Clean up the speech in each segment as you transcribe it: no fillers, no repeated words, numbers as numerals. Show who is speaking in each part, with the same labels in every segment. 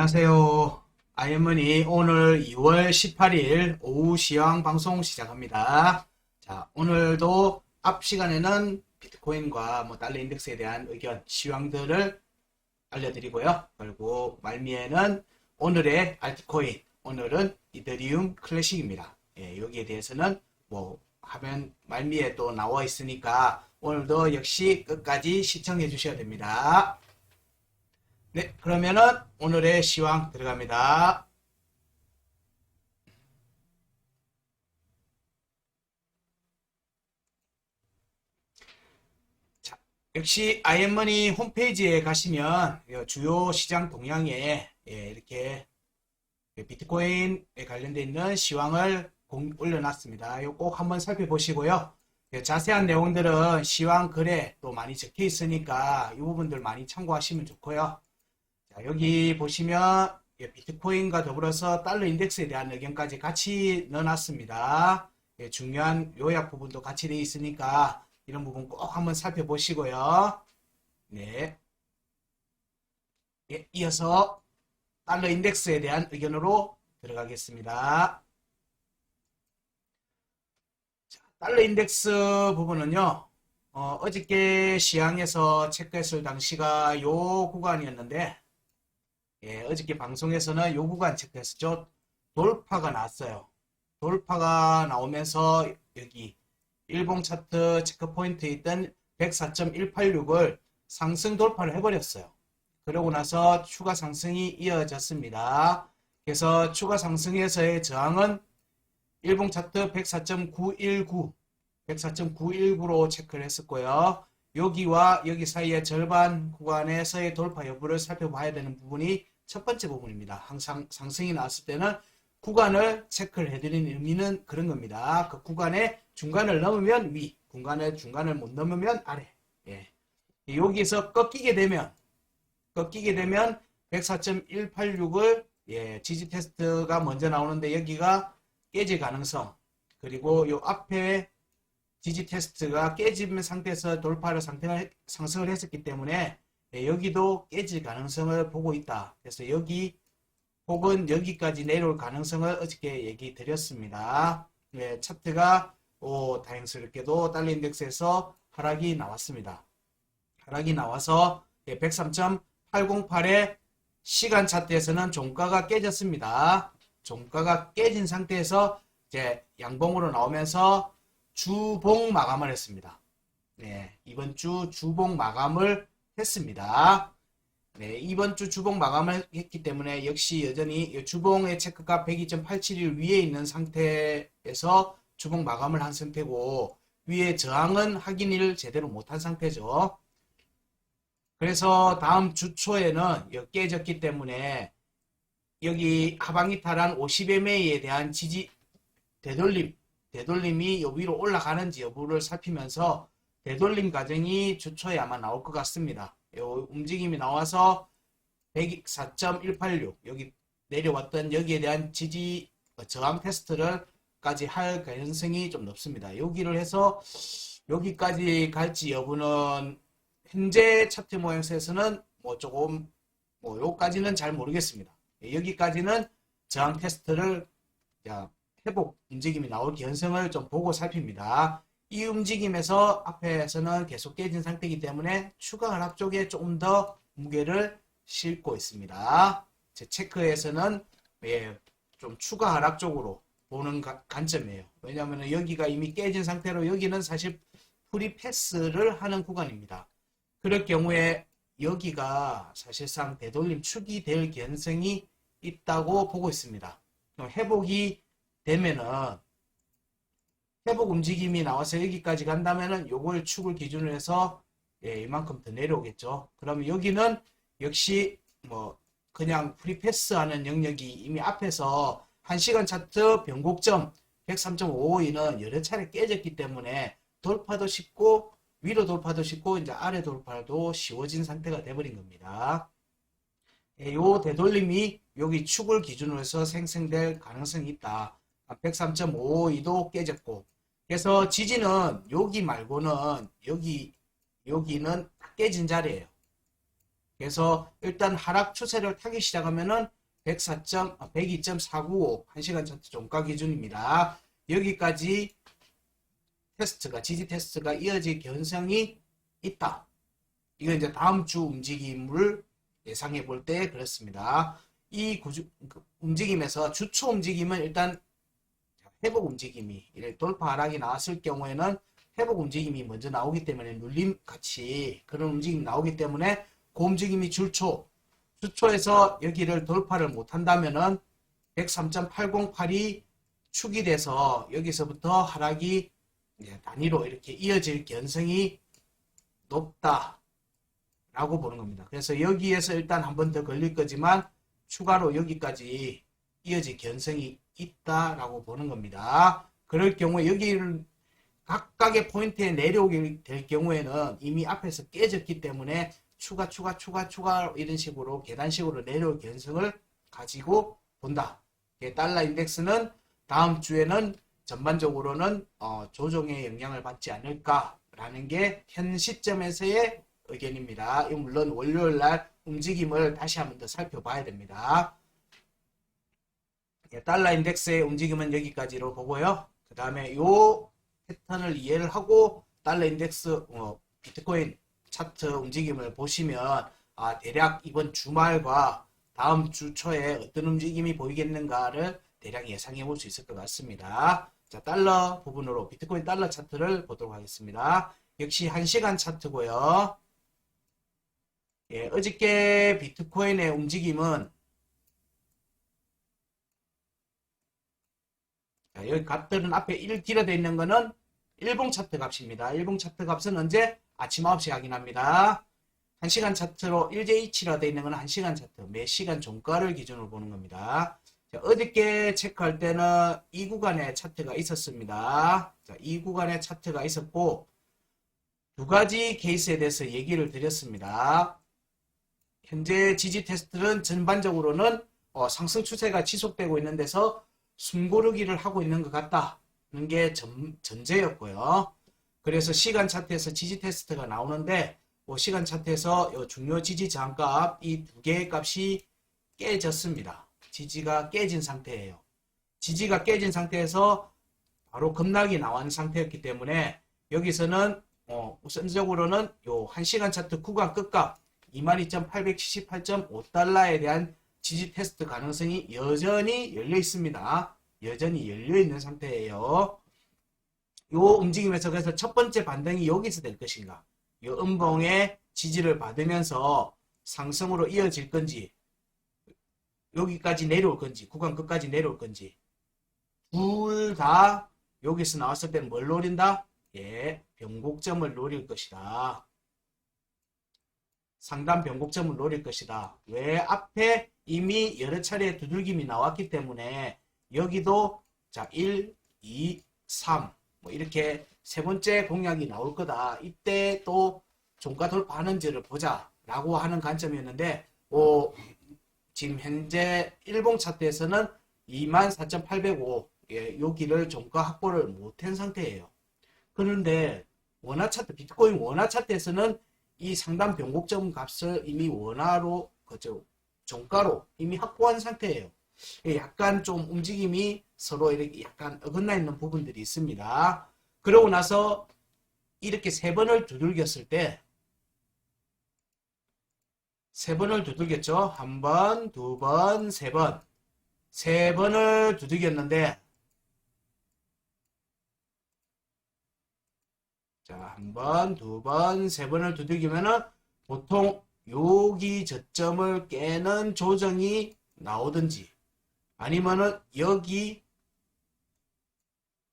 Speaker 1: 안녕하세요. 아이언머니 오늘 2월 18일 오후 시황 방송 시작합니다. 자, 오늘도 앞 시간에는 비트코인과 달러 인덱스에 대한 의견, 시황들을 알려드리고요. 그리고 말미에는 오늘의 알트코인, 오늘은 이더리움 클래식입니다. 여기에 대해서는 하면 말미에 또 나와 있으니까 오늘도 역시 끝까지 시청해 주셔야 됩니다. 네, 그러면은 오늘의 시황 들어갑니다. 자, 역시 아이언머니 홈페이지에 가시면 주요 시장 동향에 이렇게 비트코인에 관련되어 있는 시황을 올려놨습니다. 이거 꼭 한번 살펴보시고요. 자세한 내용들은 시황 글에 또 많이 적혀 있으니까 이 부분들 많이 참고하시면 좋고요. 자, 여기 보시면 비트코인과 더불어서 달러 인덱스에 대한 의견까지 같이 넣어놨습니다. 중요한 요약 부분도 같이 되어 있으니까 이런 부분 꼭 한번 살펴보시고요. 네. 이어서 달러 인덱스에 대한 의견으로 들어가겠습니다. 자, 달러 인덱스 부분은요. 어저께 시황에서 체크했을 당시가 요 구간이었는데 어저께 방송에서는 요 구간 체크했었죠. 돌파가 나왔어요. 돌파가 나오면서 여기 일봉 차트 체크 포인트에 있던 104.186을 상승 돌파를 해버렸어요. 그러고 나서 추가 상승이 이어졌습니다. 그래서 추가 상승에서의 저항은 일봉 차트 104.919, 104.919로 체크를 했었고요. 여기와 여기 사이의 절반 구간에서의 돌파 여부를 살펴봐야 되는 부분이 첫 번째 부분입니다. 항상 상승이 나왔을 때는 구간을 체크를 해드리는 의미는 그런 겁니다. 그 구간의 중간을 넘으면 위, 중간을 못 넘으면 아래. 여기서 꺾이게 되면 104.186을 지지 테스트가 먼저 나오는데 여기가 깨질 가능성, 그리고 요 앞에 지지 테스트가 깨진 상태에서 돌파를 상승을 했었기 때문에 여기도 깨질 가능성을 보고 있다. 그래서 여기 혹은 여기까지 내려올 가능성을 어저께 얘기 드렸습니다. 차트가 다행스럽게도 달러 인덱스에서 하락이 나왔습니다. 하락이 나와서 103.808의 시간 차트에서는 종가가 깨졌습니다. 종가가 깨진 상태에서 이제 양봉으로 나오면서 주봉 마감을 했습니다. 이번 주 주봉 마감을 했습니다. 이번 주 주봉 마감을 했기 때문에 역시 여전히 주봉의 체크가 102.871 위에 있는 상태에서 주봉 마감을 한 상태고 위에 저항은 확인을 제대로 못한 상태죠. 그래서 다음 주 초에는 깨졌기 때문에 여기 하방 이탈한 50MA에 대한 지지 되돌림이 위로 올라가는지 여부를 살피면서 되돌림 과정이 주 초에 아마 나올 것 같습니다. 움직임이 나와서 104.186 여기 내려왔던 여기에 대한 지지 저항 테스트를까지 할 가능성이 좀 높습니다. 여기를 해서 여기까지 갈지 여부는 현재 차트 모양새에서는 조금 요까지는 잘 모르겠습니다. 여기까지는 저항 테스트를 회복 움직임이 나올 가능성을 좀 보고 살핍니다. 이 움직임에서 앞에서는 계속 깨진 상태이기 때문에 추가 하락 쪽에 조금 더 무게를 싣고 있습니다. 제 체크에서는 좀 추가 하락 쪽으로 보는 관점이에요. 왜냐하면 여기가 이미 깨진 상태로 여기는 사실 프리 패스를 하는 구간입니다. 그럴 경우에 여기가 사실상 되돌림 축이 될 가능성이 있다고 보고 있습니다. 회복이 되면은 회복 움직임이 나와서 여기까지 간다면은 요걸 축을 기준으로 해서 이만큼 더 내려오겠죠. 그러면 여기는 역시 그냥 프리패스하는 영역이 이미 앞에서 1시간 차트 변곡점 103.552는 여러 차례 깨졌기 때문에 돌파도 쉽고 위로 돌파도 쉽고 이제 아래 돌파도 쉬워진 상태가 돼버린 겁니다. 요 되돌림이 여기 축을 기준으로 해서 생성될 가능성이 있다. 103.552도 깨졌고 그래서 지지는 여기 말고는 여기는 깨진 자리예요. 그래서 일단 하락 추세를 타기 시작하면은 102.495 1시간 차트 종가 기준입니다. 여기까지 테스트가 지지 테스트가 이어질 가능성이 있다. 이거 이제 다음 주 움직임을 예상해 볼 때 그렇습니다. 이 움직임에서 주초 움직임은 일단 회복 움직임이 돌파 하락이 나왔을 경우에는 회복 움직임이 먼저 나오기 때문에 눌림 같이 그런 움직임이 나오기 때문에 그 움직임이 주초에서 여기를 돌파를 못한다면은 103.808이 축이 돼서 여기서부터 하락이 단위로 이렇게 이어질 가능성이 높다 라고 보는 겁니다. 그래서 여기에서 일단 한 번 더 걸릴 거지만 추가로 여기까지 이어질 가능성이 있다라고 보는 겁니다. 그럴 경우에 여기를 각각의 포인트에 내려오게 될 경우에는 이미 앞에서 깨졌기 때문에 추가 이런 식으로 계단식으로 내려올 가능성을 가지고 본다. 달러 인덱스는 다음 주에는 전반적으로는 조정의 영향을 받지 않을까라는 게 현 시점에서의 의견입니다. 물론 월요일 날 움직임을 다시 한번 더 살펴봐야 됩니다. 달러 인덱스의 움직임은 여기까지로 보고요. 그 다음에 요 패턴을 이해를 하고 달러 인덱스 비트코인 차트 움직임을 보시면 대략 이번 주말과 다음 주 초에 어떤 움직임이 보이겠는가를 대략 예상해 볼 수 있을 것 같습니다. 자, 달러 부분으로 비트코인 달러 차트를 보도록 하겠습니다. 역시 1시간 차트고요. 예, 어저께 비트코인의 움직임은 자, 여기 값들은 앞에 1 길어져 있는 거는 일봉 차트 값입니다. 일봉 차트 값은 언제? 아침 9시에 확인합니다. 1시간 차트로 1J치라 되어 있는 거는 1시간 차트, 매 시간 종가를 기준으로 보는 겁니다. 자, 어저께 체크할 때는 이 구간에 차트가 있었습니다. 자, 이 구간에 차트가 있었고 두 가지 케이스에 대해서 얘기를 드렸습니다. 현재 지지 테스트는 전반적으로는 상승 추세가 지속되고 있는 데서 숨고르기를 하고 있는 것 같다는 게 전제였고요. 그래서 시간 차트에서 지지 테스트가 나오는데 시간 차트에서 중요 지지 저항값 이 두 개의 값이 깨졌습니다. 지지가 깨진 상태예요. 지지가 깨진 상태에서 바로 급락이 나온 상태였기 때문에 여기서는 우선적으로는 요 1시간 차트 구간 끝값 22,878.5달러에 대한 지지 테스트 가능성이 여전히 열려 있습니다. 여전히 열려 있는 상태예요. 요 움직임에서 그래서 첫 번째 반등이 여기서 될 것인가? 요 음봉의 지지를 받으면서 상승으로 이어질 건지, 여기까지 내려올 건지, 구간 끝까지 내려올 건지, 둘 다 여기서 나왔을 때는 뭘 노린다? 예, 변곡점을 노릴 것이다. 상단 변곡점을 노릴 것이다. 왜? 앞에 이미 여러 차례 두들김이 나왔기 때문에 여기도 자 1, 2, 3 뭐 이렇게 세 번째 공략이 나올 거다. 이때 또 종가 돌파하는지를 보자 라고 하는 관점이었는데 지금 현재 일봉 차트에서는 24,805 여기를 종가 확보를 못한 상태예요. 그런데 원화 차트, 비트코인 원화 차트에서는 이 상단 변곡점 값을 이미 원화로 종가로 이미 확보한 상태예요. 약간 좀 움직임이 서로 이렇게 약간 어긋나 있는 부분들이 있습니다. 그러고 나서 이렇게 세 번을 두들겼을 때 세 번을 두들겼죠. 한 번, 두 번, 세 번. 세 번을 두들겼는데 자, 한 번, 두 번, 세 번을 두들기면은 보통 여기 저점을 깨는 조정이 나오든지 아니면은 여기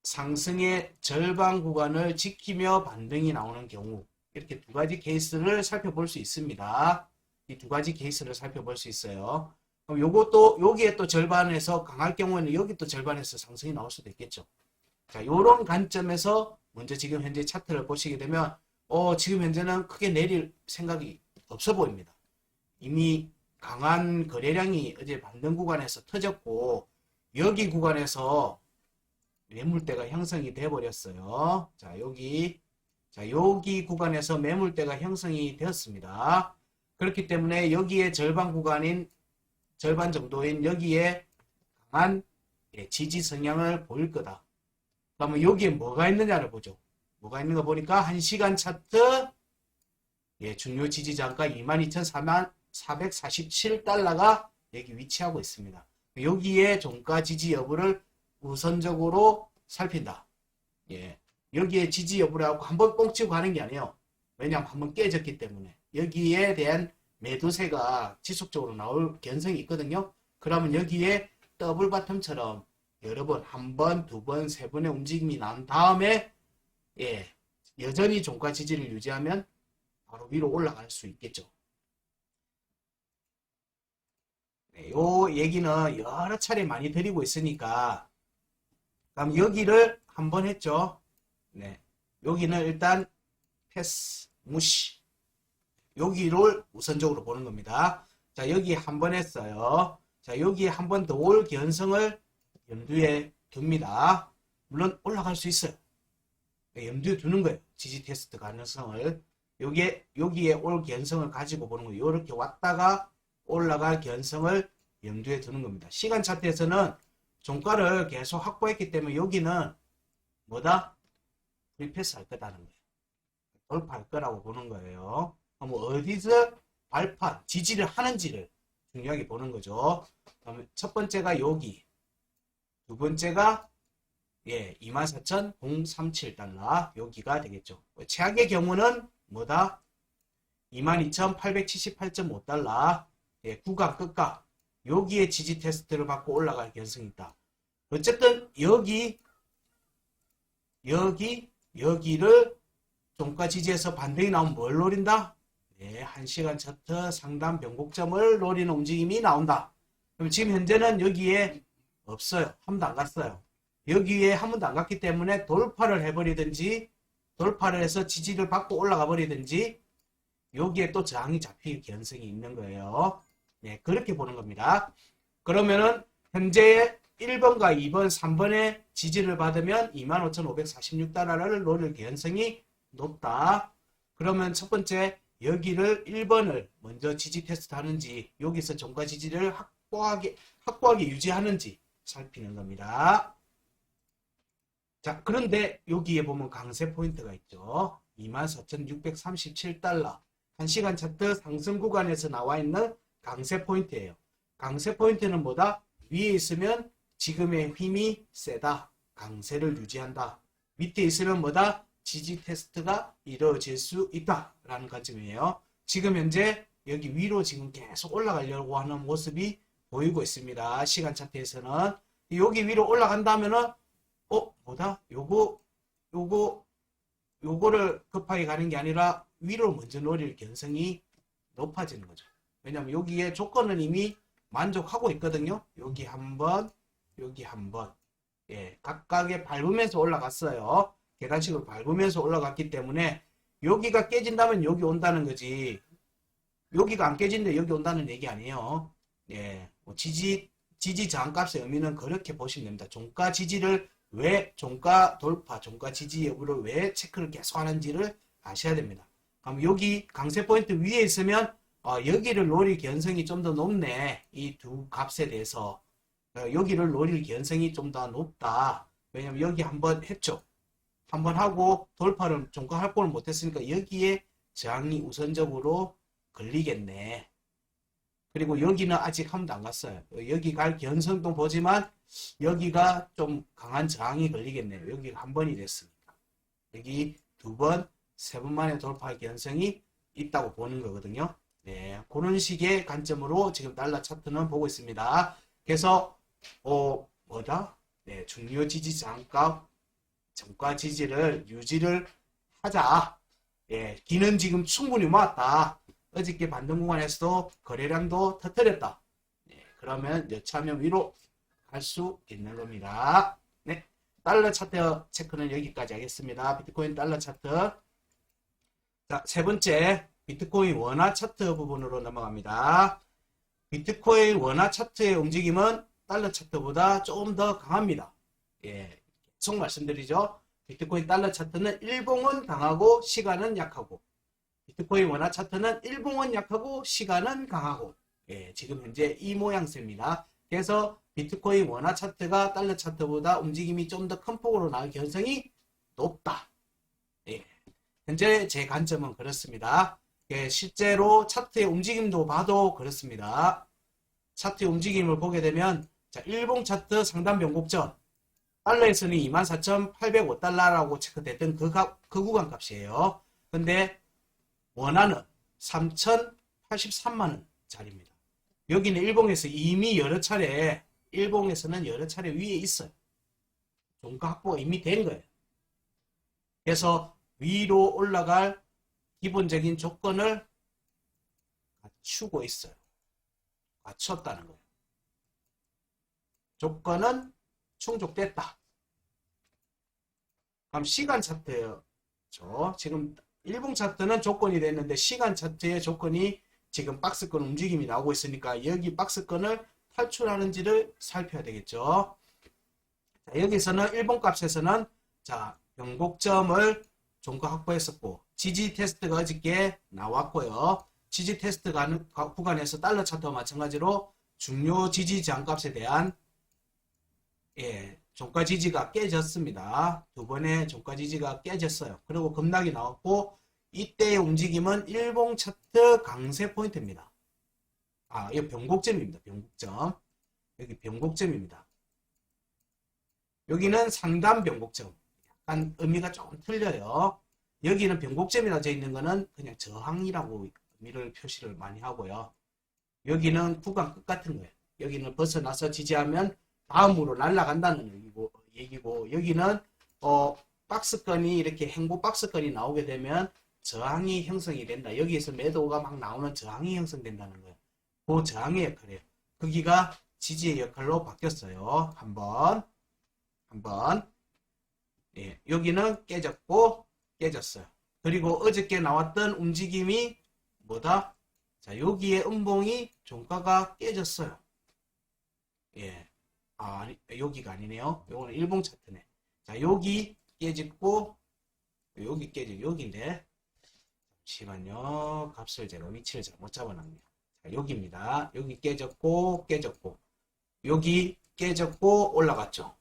Speaker 1: 상승의 절반 구간을 지키며 반등이 나오는 경우 이렇게 두 가지 케이스를 살펴볼 수 있습니다. 이 두 가지 케이스를 살펴볼 수 있어요. 그럼 요것도 여기에 또 절반에서 강할 경우에는 여기 또 절반에서 상승이 나올 수도 있겠죠. 자, 요런 관점에서 먼저 지금 현재 차트를 보시게 되면 지금 현재는 크게 내릴 생각이 없어 보입니다. 이미 강한 거래량이 어제 반등 구간에서 터졌고 여기 구간에서 매물대가 형성이 돼 버렸어요. 자, 여기 구간에서 매물대가 형성이 되었습니다. 그렇기 때문에 여기에 절반 구간인 절반 정도인 여기에 강한 지지 성향을 보일 거다. 그러면 여기에 뭐가 있느냐를 보죠. 뭐가 있는가 보니까 1시간 차트 중요 지지 장가 22,447달러가 여기 위치하고 있습니다. 여기에 종가 지지 여부를 우선적으로 살핀다. 여기에 지지 여부를 하고 한번 뻥치고 가는 게 아니에요. 왜냐하면 한번 깨졌기 때문에 여기에 대한 매도세가 지속적으로 나올 개연성이 있거든요. 그러면 여기에 더블 바텀처럼 여러 번, 한 번, 두 번, 세 번의 움직임이 난 다음에 여전히 종가 지지를 유지하면 바로 위로 올라갈 수 있겠죠. 요 얘기는 여러 차례 많이 드리고 있으니까 그럼 여기를 한번 했죠. 여기는 일단 패스, 무시. 여기를 우선적으로 보는 겁니다. 자, 여기 한 번 했어요. 자, 여기에 한 번 더 올 개연성을 염두에 둡니다. 물론 올라갈 수 있어요. 염두에 두는 거예요. 지지 테스트 가능성을. 여기에 올 개연성을 가지고 보는 거예요. 이렇게 왔다가 올라갈 개연성을 염두에 두는 겁니다. 시간 차트에서는 종가를 계속 확보했기 때문에 여기는 뭐다? 리패스 할 거다는 거예요. 돌파할 거라고 보는 거예요. 뭐 어디서 발판, 지지를 하는지를 중요하게 보는 거죠. 그러면 첫 번째가 여기, 두 번째가 24,037달러 여기가 되겠죠. 최악의 경우는 뭐다? 22,878.5달러 구간 끝가 여기에 지지 테스트를 받고 올라갈 가능성이 있다. 어쨌든 여기를 종가 지지에서 반등이 나오면 뭘 노린다? 1시간 차트 상단 변곡점을 노리는 움직임이 나온다. 그럼 지금 현재는 여기에 없어요. 한 번도 안 갔어요. 여기에 한 번도 안 갔기 때문에 돌파를 해버리든지 돌파를 해서 지지를 받고 올라가 버리든지 여기에 또 저항이 잡힐 가능성이 있는 거예요. 그렇게 보는 겁니다. 그러면은 현재 1번과 2번, 3번의 지지를 받으면 25,546달러를 노릴 가능성이 높다. 그러면 첫 번째 여기를 1번을 먼저 지지 테스트 하는지 여기서 종가 지지를 확고하게 유지하는지 살피는 겁니다. 자, 그런데 여기에 보면 강세 포인트가 있죠. 24,637달러 1시간 차트 상승 구간에서 나와 있는 강세 포인트예요. 강세 포인트는 뭐다? 위에 있으면 지금의 힘이 세다. 강세를 유지한다. 밑에 있으면 뭐다? 지지 테스트가 이루어질 수 있다. 라는 관점이에요. 지금 현재 여기 위로 지금 계속 올라가려고 하는 모습이 보이고 있습니다. 시간 차트에서는. 여기 위로 올라간다면은 뭐다? 요거를 급하게 가는 게 아니라 위로 먼저 노릴 가능성이 높아지는 거죠. 왜냐면 여기에 조건은 이미 만족하고 있거든요. 여기 한번, 여기 한번. 각각에 밟으면서 올라갔어요. 계단식으로 밟으면서 올라갔기 때문에 여기가 깨진다면 여기 온다는 거지. 여기가 안 깨진데 여기 온다는 얘기 아니에요. 지지 저항값의 의미는 그렇게 보시면 됩니다. 종가 지지를 왜 종가 돌파, 종가 지지 여부를 왜 체크를 계속 하는지를 아셔야 됩니다. 그럼 여기 강세 포인트 위에 있으면 여기를 노릴 가능성이 좀 더 높네. 이 두 값에 대해서 여기를 노릴 가능성이 좀 더 높다. 왜냐면 여기 한번 했죠. 한번 하고 돌파를 종가 확보를 못했으니까 여기에 저항이 우선적으로 걸리겠네. 그리고 여기는 아직 한 번도 안 갔어요. 여기 갈 가능성도 보지만 여기가 좀 강한 저항이 걸리겠네요. 여기가 한 번이 됐으니까. 여기 두 번, 세 번 만에 돌파할 가능성이 있다고 보는 거거든요. 그런 식의 관점으로 지금 달러 차트는 보고 있습니다. 그래서 중요 지지 저항값 정가 지지를 유지를 하자. 기는 지금 충분히 모았다. 어저께 반등 구간에서도 거래량도 터뜨렸다. 그러면 여차하면 위로 갈 수 있는 겁니다. 달러 차트 체크는 여기까지 하겠습니다. 비트코인 달러 차트. 자, 세 번째 비트코인 원화 차트 부분으로 넘어갑니다. 비트코인 원화 차트의 움직임은 달러 차트보다 조금 더 강합니다. 계속 말씀드리죠. 비트코인 달러 차트는 일봉은 강하고 시간은 약하고 비트코인 원화 차트는 일봉은 약하고 시간은 강하고, 예, 지금 현재 이 모양새입니다. 그래서 비트코인 원화 차트가 달러 차트보다 움직임이 좀 더 큰 폭으로 나올 가능성이 높다. 예, 현재 제 관점은 그렇습니다. 예, 실제로 차트의 움직임도 봐도 그렇습니다. 차트의 움직임을 보게 되면, 자, 일봉 차트 상단 변곡점, 달러에서는 24,805달러라고 체크됐던 그 구간 값이에요. 근데 원화는 3,083만 원짜리입니다. 여기는 일봉에서 이미 일봉에서는 여러 차례 위에 있어요. 종가 확보가 이미 된 거예요. 그래서 위로 올라갈 기본적인 조건을 갖추고 있어요. 갖췄다는 거예요. 조건은 충족됐다. 그럼 시간 차트예요. 지금 일봉 차트는 조건이 됐는데 시간 차트의 조건이 지금 박스권 움직임이 나오고 있으니까 여기 박스권을 탈출하는지를 살펴야 되겠죠. 자, 여기서는 일봉 값에서는 자, 변곡점을 종가 확보했었고 지지 테스트가 어저께 나왔고요. 지지 테스트 구간에서 달러 차트와 마찬가지로 중요 지지 저항값에 대한 종가 지지가 깨졌습니다. 두 번의 종가 지지가 깨졌어요. 그리고 급락이 나왔고 이때의 움직임은 일봉 차트 강세 포인트입니다. 이거 변곡점입니다. 변곡점. 여기 변곡점입니다. 여기는 상단 변곡점. 약간 의미가 조금 틀려요. 여기는 변곡점이라고 되어 있는 거는 그냥 저항이라고 의미를 표시를 많이 하고요. 여기는 구간 끝 같은 거예요. 여기는 벗어나서 지지하면 다음으로 날아간다는 얘기고 여기는 박스권이 이렇게 행보 박스권이 나오게 되면 저항이 형성이 된다. 여기에서 매도가 막 나오는 저항이 형성된다는 거예요. 그 저항의 역할이에요. 거기가 지지의 역할로 바뀌었어요. 한번 예, 여기는 깨졌고 깨졌어요. 그리고 어저께 나왔던 움직임이 뭐다? 자, 여기에 음봉이 종가가 깨졌어요. 예. 여기가 아니네요. 요거는 일봉 차트네. 자, 여기 깨졌고, 여기 깨지고, 여기인데. 잠시만요. 값을 제가 위치를 잘못 잡아놨네요. 자, 여기입니다. 여기 깨졌고, 여기 깨졌고, 올라갔죠.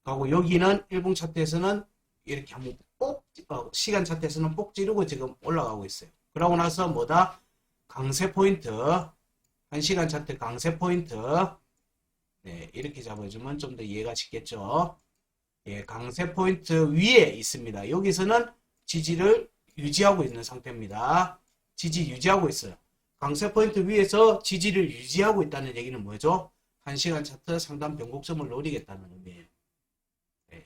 Speaker 1: 그리고 여기는 일봉 차트에서는 이렇게 한번 시간 차트에서는 뽁 지르고 지금 올라가고 있어요. 그러고 나서 뭐다? 강세 포인트. 1시간 차트 강세 포인트. 네, 이렇게 잡아주면 좀 더 이해가 쉽겠죠. 예, 강세 포인트 위에 있습니다. 여기서는 지지를 유지하고 있는 상태입니다. 지지 유지하고 있어요. 강세 포인트 위에서 지지를 유지하고 있다는 얘기는 뭐죠? 1시간 차트 상단 변곡점을 노리겠다는 의미예요. 예,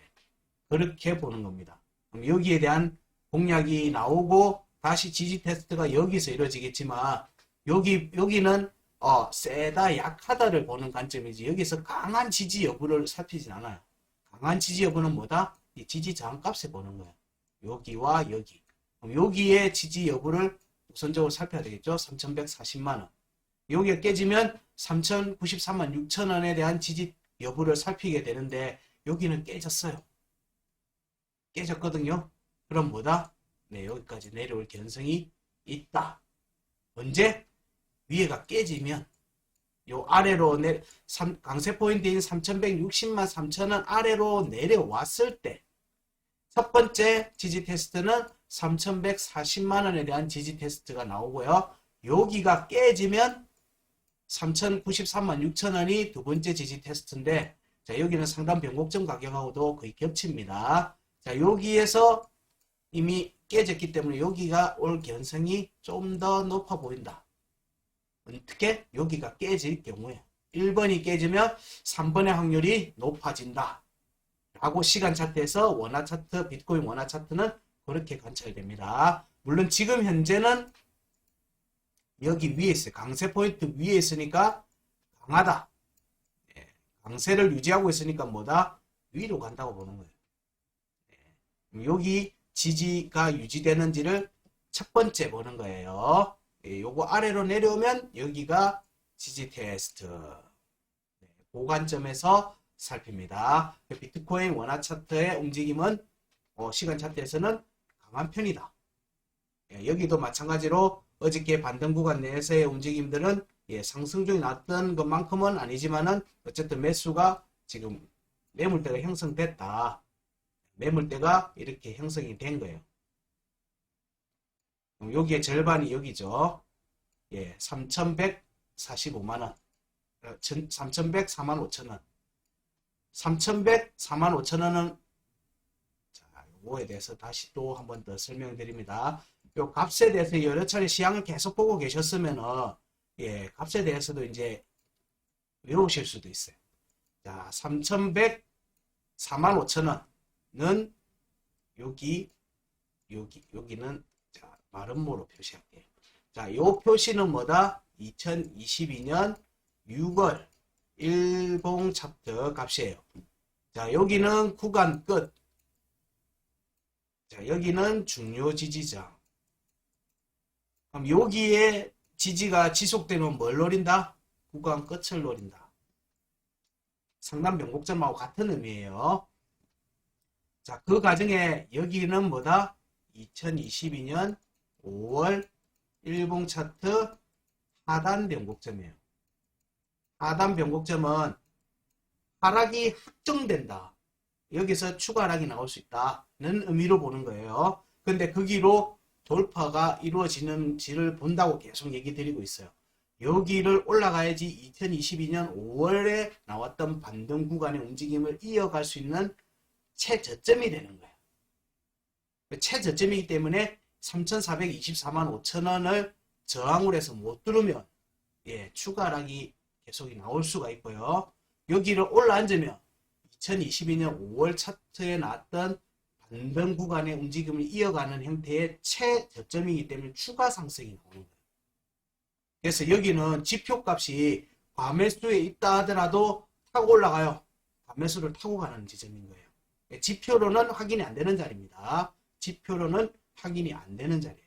Speaker 1: 그렇게 보는 겁니다. 그럼 여기에 대한 공략이 나오고 다시 지지 테스트가 여기서 이루어지겠지만 여기는 세다, 약하다를 보는 관점이지 여기서 강한 지지 여부를 살피진 않아요. 강한 지지 여부는 뭐다? 이 지지 저항값에 보는 거예요. 여기와 여기. 그럼 여기에 지지 여부를 우선적으로 살펴야 되겠죠? 3,140만원. 여기가 깨지면 3,093만 6천원에 대한 지지 여부를 살피게 되는데 여기는 깨졌어요. 깨졌거든요. 그럼 뭐다? 네, 여기까지 내려올 가능성이 있다. 언제? 위에가 깨지면 요 아래로 강세 포인트인 3,160만 3천원 아래로 내려왔을 때 첫 번째 지지 테스트는 3,140만원에 대한 지지 테스트가 나오고요. 여기가 깨지면 3,093만 6천원이 두 번째 지지 테스트인데 자, 여기는 상단 변곡점 가격하고도 거의 겹칩니다. 자, 여기에서 이미 깨졌기 때문에 여기가 올 가능성이 좀 더 높아 보인다. 어떻게? 여기가 깨질 경우에 1번이 깨지면 3번의 확률이 높아진다. 라고 시간 차트에서 원화 차트, 비트코인 원화 차트는 그렇게 관찰됩니다. 물론 지금 현재는 여기 위에 있어요. 강세 포인트 위에 있으니까 강하다. 예, 강세를 유지하고 있으니까 뭐다? 위로 간다고 보는 거예요. 예, 여기 지지가 유지되는지를 첫 번째 보는 거예요. 예, 요거 아래로 내려오면 여기가 지지 테스트. 네, 그 관점에서 살핍니다. 비트코인 원화 차트의 움직임은 시간 차트에서는 강한 편이다. 예, 여기도 마찬가지로 어저께 반등 구간 내에서의 움직임들은 예, 상승 중에 났던 것만큼은 아니지만은 어쨌든 매수가 지금 매물대가 형성됐다. 매물대가 이렇게 형성이 된 거예요. 여기에 절반이 여기죠. 예, 3,145만원. 3,100, 45,000원. 3,100, 45,000원은 자, 요거에 대해서 다시 또 한 번 더 설명드립니다. 요 값에 대해서 여러 차례 시향을 계속 보고 계셨으면은 예, 값에 대해서도 이제 외우실 수도 있어요. 자, 3,100, 45,000원은 여기는 자, 마름모로 표시할게요. 자, 요 표시는 뭐다? 2022년 6월 일봉 차트 값이에요. 자, 여기는 구간 끝. 자, 여기는 중요 지지자. 그럼 여기에 지지가 지속되면 뭘 노린다? 구간 끝을 노린다. 상단 변곡점하고 같은 의미예요. 자, 그 과정에 여기는 뭐다? 2022년 5월 일봉 차트 하단 변곡점이에요. 하단 변곡점은 하락이 확정된다. 여기서 추가 하락이 나올 수 있다는 의미로 보는 거예요. 근데 거기로 돌파가 이루어지는지를 본다고 계속 얘기 드리고 있어요. 여기를 올라가야지 2022년 5월에 나왔던 반등 구간의 움직임을 이어갈 수 있는 최저점이 되는 거예요. 최저점이기 때문에 3,424만 5천원을 저항을 해서 못 뚫으면 예, 추가 하락이 계속 나올 수가 있고요. 여기를 올라앉으면 2022년 5월 차트에 나왔던 반등 구간의 움직임을 이어가는 형태의 최저점이기 때문에 추가 상승이 나오는 거예요. 그래서 여기는 지표값이 과매수에 있다 하더라도 타고 올라가요. 과매수를 타고 가는 지점인 거예요. 지표로는 확인이 안 되는 자리입니다. 지표로는 확인이 안 되는 자리예요.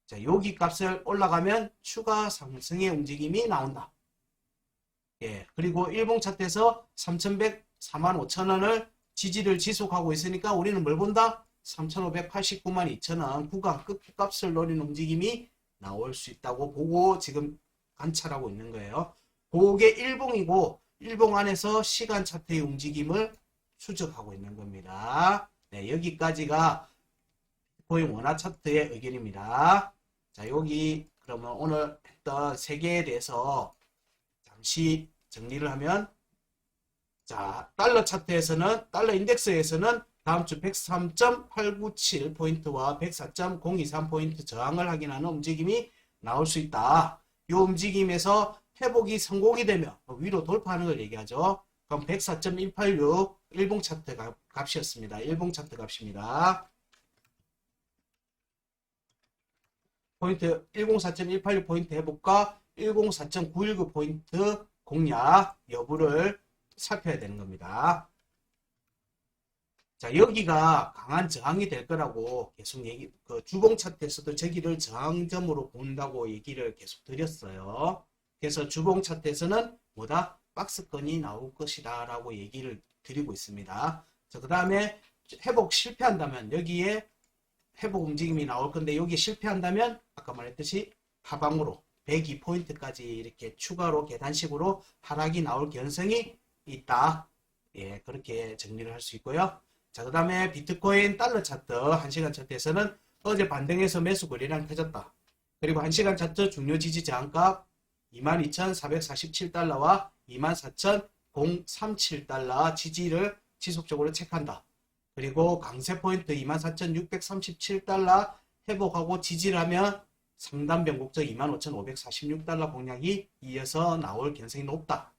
Speaker 1: 자, 여기 값을 올라가면 추가 상승의 움직임이 나온다. 예, 그리고 일봉 차트에서 3,100, 45,000원을 지지를 지속하고 있으니까 우리는 뭘 본다? 3,589만 2천원 구간 끝값을 노리는 움직임이 나올 수 있다고 보고 지금 관찰하고 있는 거예요. 그게 일봉이고 일봉 안에서 시간 차트의 움직임을 추적하고 있는 겁니다. 네, 여기까지가 비트코인 원화 차트의 의견입니다. 자, 여기 그러면 오늘 했던 세 개에 대해서 잠시 정리를 하면 자, 달러 차트에서는 달러 인덱스에서는 다음 주 103.897포인트와 104.023포인트 저항을 확인하는 움직임이 나올 수 있다. 이 움직임에서 회복이 성공이 되면 위로 돌파하는 걸 얘기하죠. 그럼 104.186 일봉 차트 값이었습니다. 일봉 차트 값입니다. 포인트 104.186포인트 회복과 104.919포인트 공략 여부를 살펴야 되는 겁니다. 자, 여기가 강한 저항이 될 거라고 계속 주봉 차트에서도 저기를 저항점으로 본다고 얘기를 계속 드렸어요. 그래서 주봉 차트에서는 뭐다? 박스권이 나올 것이다 라고 얘기를 드리고 있습니다. 자, 그 다음에 회복 실패한다면 여기에 회복 움직임이 나올 건데 여기 실패한다면 아까 말했듯이 하방으로 102포인트까지 이렇게 추가로 계단식으로 하락이 나올 가능성이 있다. 예, 그렇게 정리를 할 수 있고요. 자, 그 다음에 비트코인 달러 차트 1시간 차트에서는 어제 반등해서 매수 거래량 펴졌다. 그리고 1시간 차트 중요 지지 저항값 22,447달러와 24,037달러 지지를 지속적으로 체크한다. 그리고 강세 포인트 24,637달러 회복하고 지지를 하면 상단 변곡점 25,546달러 공략이 이어서 나올 가능성이 높다.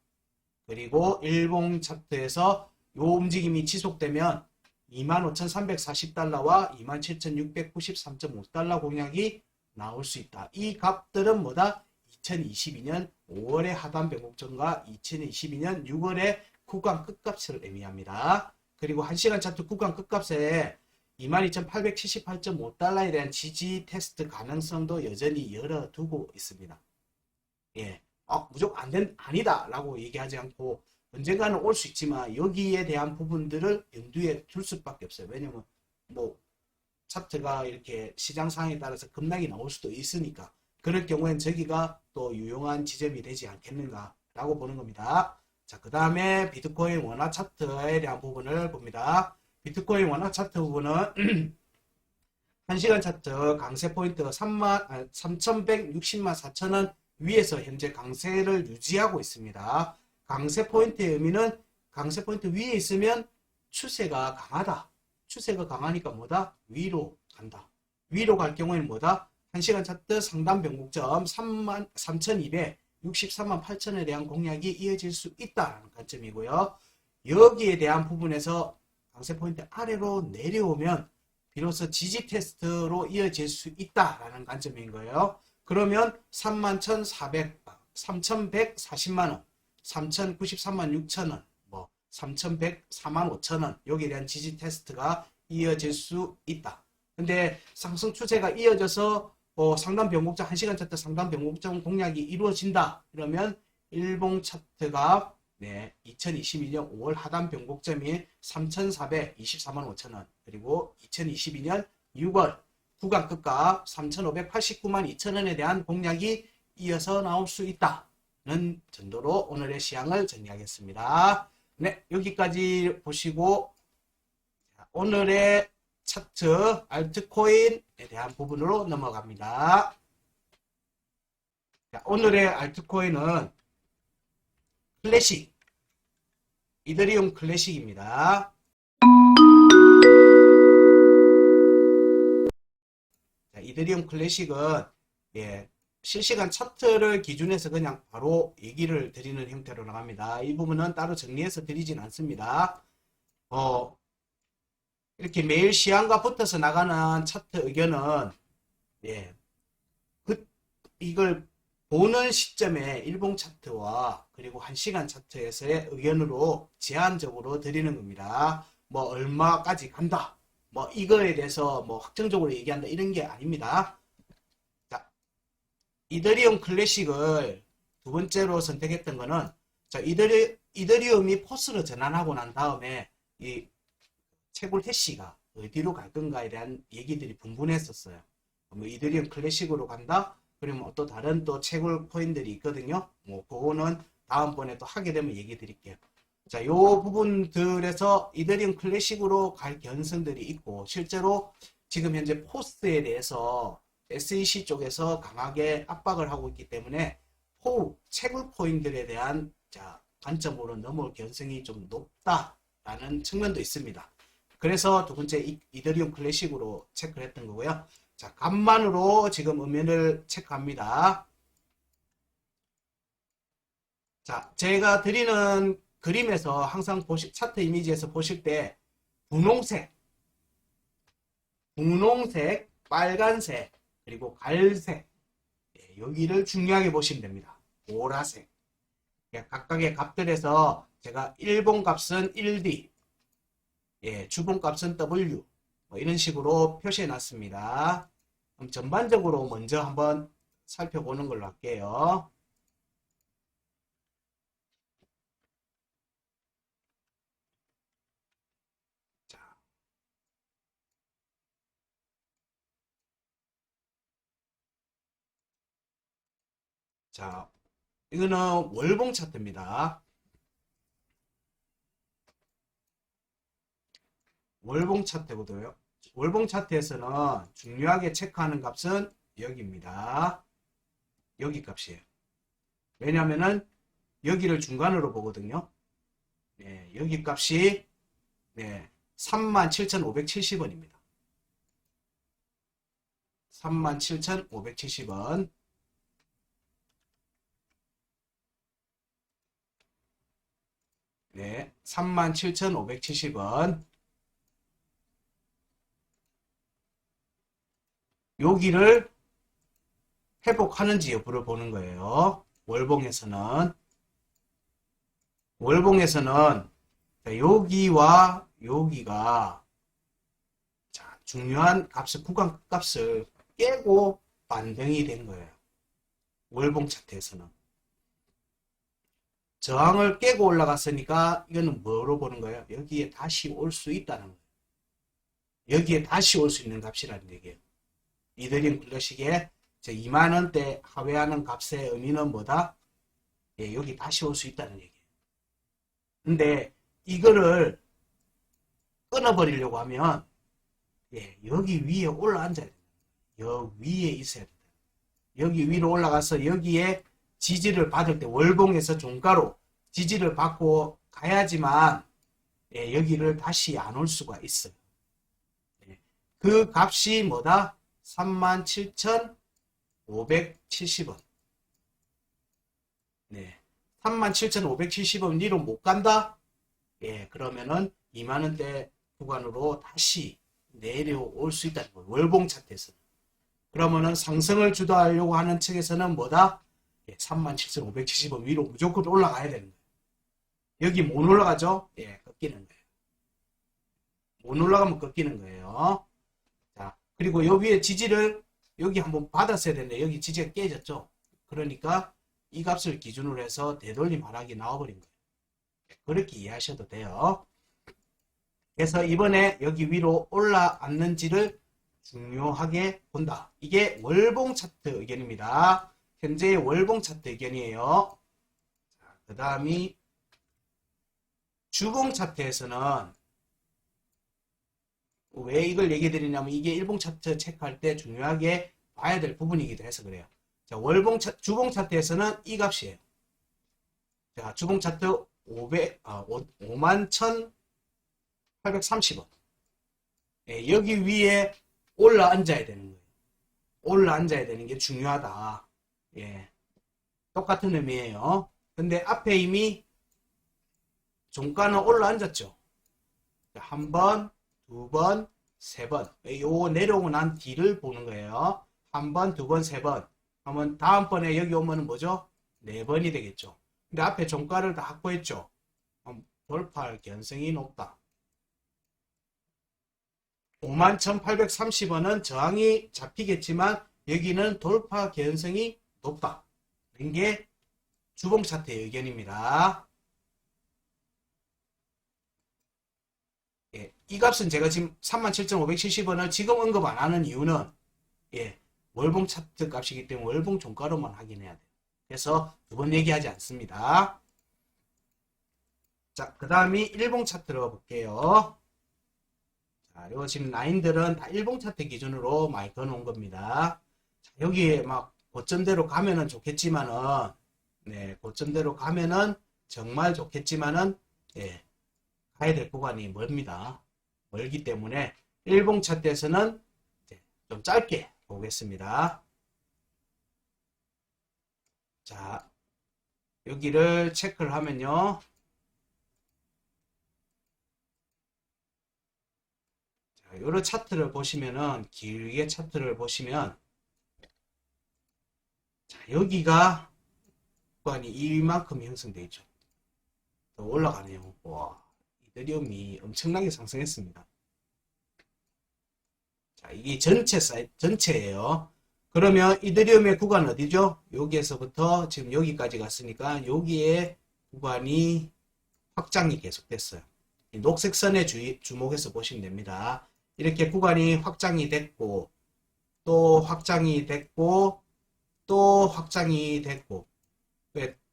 Speaker 1: 그리고 일봉 차트에서 이 움직임이 지속되면 25,340달러와 27,693.5달러 공략이 나올 수 있다. 이 값들은 뭐다? 2022년 5월의 하단 변곡점과 2022년 6월의 구간 끝값을 의미합니다. 그리고 1시간 차트 구간 끝값에 22,878.5달러에 대한 지지 테스트 가능성도 여전히 열어두고 있습니다. 예, 무조건 아니다 라고 얘기하지 않고 언젠가는 올 수 있지만 여기에 대한 부분들을 염두에 둘 수밖에 없어요. 왜냐면 뭐 차트가 이렇게 시장 상황에 따라서 급락이 나올 수도 있으니까 그럴 경우엔 저기가 또 유용한 지점이 되지 않겠는가 라고 보는 겁니다. 자, 그 다음에 비트코인 원화 차트에 대한 부분을 봅니다. 비트코인 원화 차트 부분은 1시간 차트 강세 포인트 3,160만 4천원 위에서 현재 강세를 유지하고 있습니다. 강세 포인트의 의미는 강세 포인트 위에 있으면 추세가 강하다. 추세가 강하니까 뭐다? 위로 간다. 위로 갈 경우에는 뭐다? 1시간 차트 상단 변곡점 3,263만 8천에 대한 공략이 이어질 수 있다는 관점이고요. 여기에 대한 부분에서 강세 포인트 아래로 내려오면 비로소 지지 테스트로 이어질 수 있다라는 관점인 거예요. 그러면 3,140만원, 3,093만 6천원, 뭐 3,104만 5천원 여기에 대한 지지 테스트가 이어질 수 있다. 근데 상승 추세가 이어져서 상단 변곡점 1시간 차트 상단 변곡점 공략이 이루어진다. 그러면 일봉 차트가 2021년 5월 하단 변곡점이 3,424만 5천원 그리고 2022년 6월 구간급가 3,589만 2천원에 대한 공략이 이어서 나올 수 있다는 정도로 오늘의 시황을 정리하겠습니다. 네, 여기까지 보시고 오늘의 차트 알트코인에 대한 부분으로 넘어갑니다. 자, 오늘의 알트코인은 클래식, 이더리움 클래식입니다. 자, 이더리움 클래식은 실시간 차트를 기준해서 그냥 바로 얘기를 드리는 형태로 나갑니다. 이 부분은 따로 정리해서 드리진 않습니다. 이렇게 매일 시황과 붙어서 나가는 차트 의견은 이걸 보는 시점에 일봉 차트와 그리고 1시간 차트에서의 의견으로 제한적으로 드리는 겁니다. 뭐 얼마까지 간다. 뭐 이거에 대해서 뭐 확정적으로 얘기한다 이런 게 아닙니다. 자, 이더리움 클래식을 두 번째로 선택했던 거는 자, 이더리움이 포스로 전환하고 난 다음에 이 채굴 해시가 어디로 갈 건가에 대한 얘기들이 분분했었어요. 뭐 이더리움 클래식으로 간다? 그러면 또 다른 또 채굴 코인들이 있거든요. 뭐 그거는 다음번에 또 하게 되면 얘기 드릴게요. 자, 요 부분들에서 이더리움 클래식으로 갈 개연성들이 있고 실제로 지금 현재 포스에 대해서 SEC 쪽에서 강하게 압박을 하고 있기 때문에 채굴 코인들에 대한 관점으로 넘어올 개연성이 좀 높다라는 측면도 있습니다. 그래서 두 번째 이더리움 클래식으로 체크를 했던 거고요. 자, 간만으로 지금 음면을 체크합니다. 자, 제가 드리는 그림에서 항상 차트 이미지에서 보실 때 분홍색, 빨간색, 그리고 갈색 여기를 중요하게 보시면 됩니다. 보라색 각각의 값들에서 제가 일봉 값은 1D 주봉 값은 W 뭐 이런 식으로 표시해 놨습니다. 그럼 전반적으로 먼저 한번 살펴보는 걸로 할게요. 자, 이거는 월봉 차트입니다. 월봉 차트거든요. 월봉 차트에서는 중요하게 체크하는 값은 여기입니다. 여기 값이에요. 왜냐하면은 여기를 중간으로 보거든요. 여기 값이 37,570원입니다. 37,570원. 네, 37,570원. 여기를 회복하는지 여부를 보는 거예요. 월봉에서는 여기와 여기가 중요한 값을 구간 값을 깨고 반등이 된 거예요. 월봉 차트에서는 저항을 깨고 올라갔으니까 이거는 뭐로 보는 거예요? 여기에 다시 올 수 있다는 거예요. 여기에 다시 올 수 있는 값이라는 얘기예요. 이더리움 클래식에 2만원대 하회하는 값의 의미는 뭐다? 예, 여기 다시 올 수 있다는 얘기예요. 근데 이거를 끊어버리려고 하면 예, 여기 위에 올라앉아야 돼요. 여기 위에 있어야 돼요. 여기 위로 올라가서 여기에 지지를 받을 때 월봉에서 종가로 지지를 받고 가야지만 예, 여기를 다시 안 올 수가 있어요. 예, 그 값이 뭐다? 37,570원. 네. 37,570원 위로 못 간다? 예, 그러면은 2만원대 구간으로 다시 내려올 수 있다는 거예요. 월봉 차트에서는. 그러면은 상승을 주도하려고 하는 측에서는 뭐다? 예, 37,570원 위로 무조건 올라가야 되는 거예요. 여기 못 올라가죠? 예, 꺾이는 거예요. 못 올라가면 꺾이는 거예요. 자, 그리고 요 위에 지지를 여기 한번 받았어야 되는데 여기 지지가 깨졌죠? 그러니까 이 값을 기준으로 해서 되돌림 하락이 나와버린 거예요. 그렇게 이해하셔도 돼요. 그래서 이번에 여기 위로 올라왔는지를 중요하게 본다. 이게 월봉 차트 의견입니다. 현재의 월봉 차트 의견이에요. 그 다음이 주봉 차트에서는 왜 이걸 얘기 드리냐면 이게 일봉 차트 체크할 때 중요하게 봐야 될 부분이기도 해서 그래요. 자, 주봉 차트에서는 이 값이에요. 자, 주봉 차트 51,830원. 예, 여기 위에 올라앉아야 되는 거예요. 올라앉아야 되는 게 중요하다. 예. 똑같은 의미예요. 근데 앞에 이미 종가는 올라앉았죠. 한 번, 두 번, 세 번. 요 내려오고 난 뒤를 보는 거예요. 한 번, 두 번, 세 번. 하면 다음번에 여기 오면은 뭐죠? 네 번이 되겠죠. 근데 앞에 종가를 다 확보했죠. 돌파할 가능성이 높다. 51,830원은 저항이 잡히겠지만 여기는 돌파 가능성이 높다. 이게 주봉 차트의 의견입니다. 예, 이 값은 제가 지금 37,570원을 지금 언급 안 하는 이유는 예, 월봉 차트 값이기 때문에 월봉 종가로만 확인해야 돼요. 그래서 두 번 얘기하지 않습니다. 자, 그 다음이 일봉 차트로 볼게요. 자, 요 지금 라인들은 다 일봉 차트 기준으로 많이 그어놓은 겁니다. 자, 여기에 막 고점대로 가면은 좋겠지만은, 네, 고점대로 가면은 정말 좋겠지만은, 예, 가야 될 구간이 멀습니다. 멀기 때문에 일봉 차트에서는 좀 짧게 보겠습니다. 자, 여기를 체크를 하면요. 자, 요런 차트를 보시면은, 길게 차트를 보시면, 자, 여기가 구간이 이만큼 형성되어 있죠. 더 올라가네요. 와, 이더리움이 엄청나게 상승했습니다. 자, 이게 전체예요. 그러면 이더리움의 구간 어디죠? 여기에서부터 지금 여기까지 갔으니까 여기에 구간이 확장이 계속됐어요. 이 녹색 선에 주목해서 보시면 됩니다. 이렇게 구간이 확장이 됐고 또 확장이 됐고 또 확장이 됐고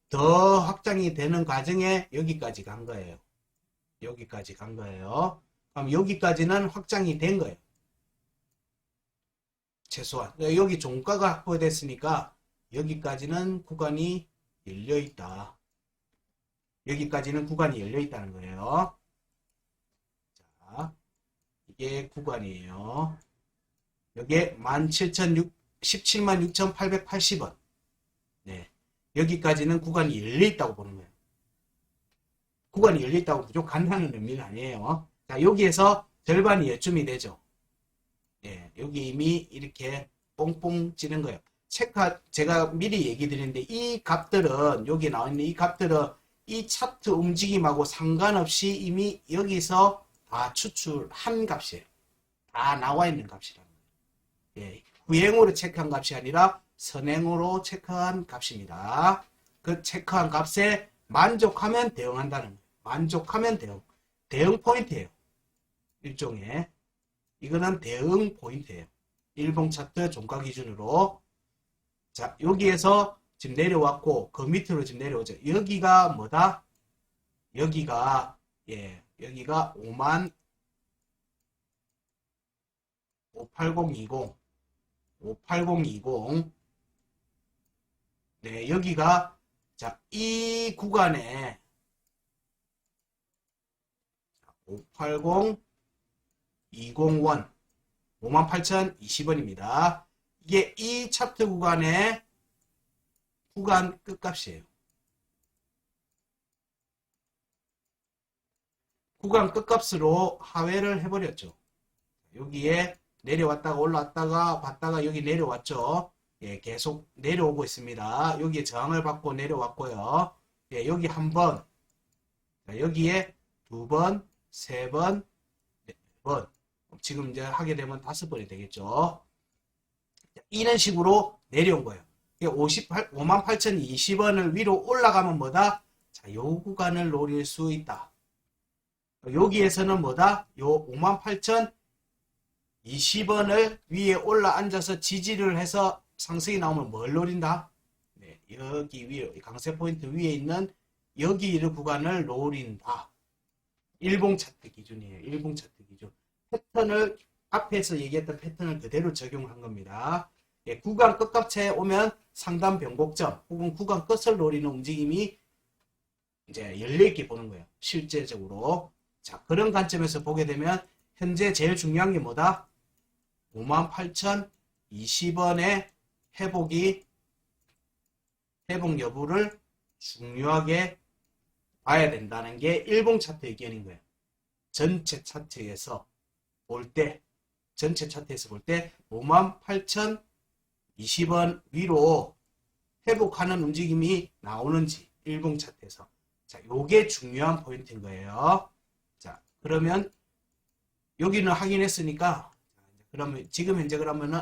Speaker 1: 더 확장이 되는 과정에 여기까지 간 거예요. 여기까지 간 거예요. 그럼 여기까지는 확장이 된 거예요. 최소한 여기 종가가 확보됐으니까 여기까지는 구간이 열려있다. 여기까지는 구간이 열려있다는 거예요. 자, 이게 구간이에요. 여기에 17,680원. 네, 여기까지는 구간이 열려있다고 보는 거예요. 구간이 열려있다고 무조건 간다는 의미는 아니에요. 자, 여기에서 절반이 여쯤이 되죠. 예, 여기 이미 이렇게 뽕뽕 찌는 거예요. 제가 미리 얘기 드렸는데 이 값들은 여기 나와 있는 이 값들은 이 차트 움직임하고 상관없이 이미 여기서 다 추출한 값이에요. 다 나와 있는 값이라는 거예요. 예, 후행으로 체크한 값이 아니라 선행으로 체크한 값입니다. 그 체크한 값에 만족하면 대응한다는 거예요. 만족하면 대응 포인트예요. 일종의. 이거는 대응 포인트예요. 일봉 차트 종가 기준으로. 자, 여기에서 지금 내려왔고, 그 밑으로 지금 내려오죠. 여기가 뭐다? 여기가, 여기가 5만 58020. 58020. 네, 여기가, 자, 이 구간에 580 201 58,020원입니다. 이게 이 차트 구간의 구간 끝값이에요. 구간 끝값으로 하회를 해버렸죠. 여기에 내려왔다가 올라왔다가 봤다가 여기 내려왔죠. 예, 계속 내려오고 있습니다. 여기에 저항을 받고 내려왔고요. 예, 여기 한 번, 여기에 두 번, 세 번, 네 번. 지금 이제 하게 되면 5번이 되겠죠. 이런 식으로 내려온 거예요. 58,020원을 위로 올라가면 뭐다? 자, 요 구간을 노릴 수 있다. 여기에서는 뭐다? 요 58,020원을 위에 올라 앉아서 지지를 해서 상승이 나오면 뭘 노린다? 네, 여기 위에, 강세 포인트 위에 있는 여기 이 구간을 노린다. 일봉 차트 기준이에요. 일봉 차트 기준. 패턴을 앞에서 얘기했던 패턴을 그대로 적용한 겁니다. 예, 구간 끝값에 오면 상단 변곡점 혹은 구간 끝을 노리는 움직임이 이제 열려있게 보는 거예요. 실제적으로. 자, 그런 관점에서 보게 되면 현재 제일 중요한 게 뭐다? 58,020원의 회복 여부를 중요하게 봐야 된다는 게 일봉 차트 의견인 거예요. 전체 차트에서 볼 때 58,020원 위로 회복하는 움직임이 나오는지 일봉 차트에서. 자, 요게 중요한 포인트인 거예요. 자, 그러면 여기는 확인했으니까 그러면 지금 현재 그러면은